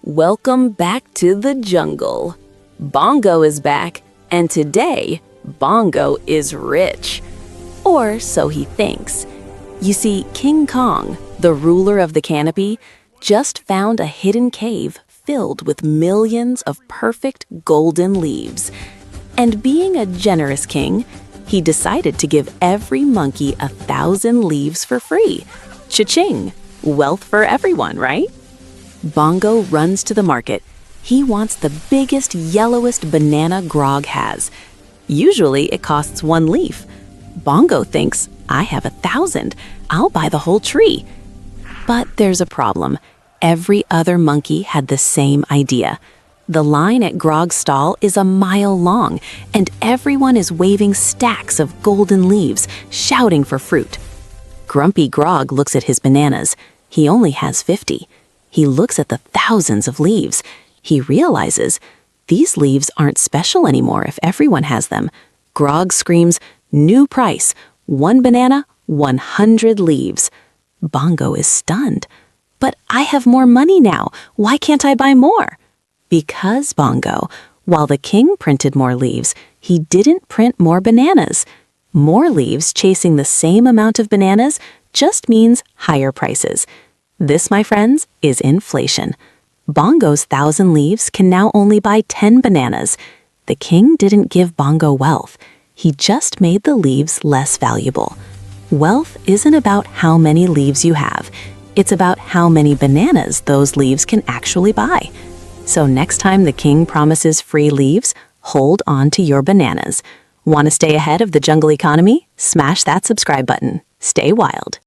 Welcome back to the jungle. Bongo is back, and today, Bongo is rich. Or so he thinks. You see, King Kong, the ruler of the canopy, just found a hidden cave filled with millions of perfect golden leaves. And being a generous king, he decided to give every monkey 1,000 leaves for free. Cha-ching! Wealth for everyone, right? Bongo runs to the market. He wants the biggest, yellowest banana Grog has. Usually it costs 1 leaf. Bongo thinks, I have 1,000. I'll buy the whole tree. But there's a problem. Every other monkey had the same idea. The line at Grog's stall is a mile long, and everyone is waving stacks of golden leaves, shouting for fruit. Grumpy Grog looks at his bananas. He only has 50. He looks at the thousands of leaves. He realizes these leaves aren't special anymore if everyone has them. Grog screams, "New price, 1 banana, 100 leaves." Bongo is stunned. "But I have more money now. Why can't I buy more?" Because, Bongo, while the king printed more leaves, he didn't print more bananas. More leaves chasing the same amount of bananas just means higher prices. This, my friends, is inflation. Bongo's 1,000 leaves can now only buy 10 bananas. The king didn't give Bongo wealth. He just made the leaves less valuable. Wealth isn't about how many leaves you have. It's about how many bananas those leaves can actually buy. So next time the king promises free leaves, hold on to your bananas. Want to stay ahead of the jungle economy? Smash that subscribe button. Stay wild.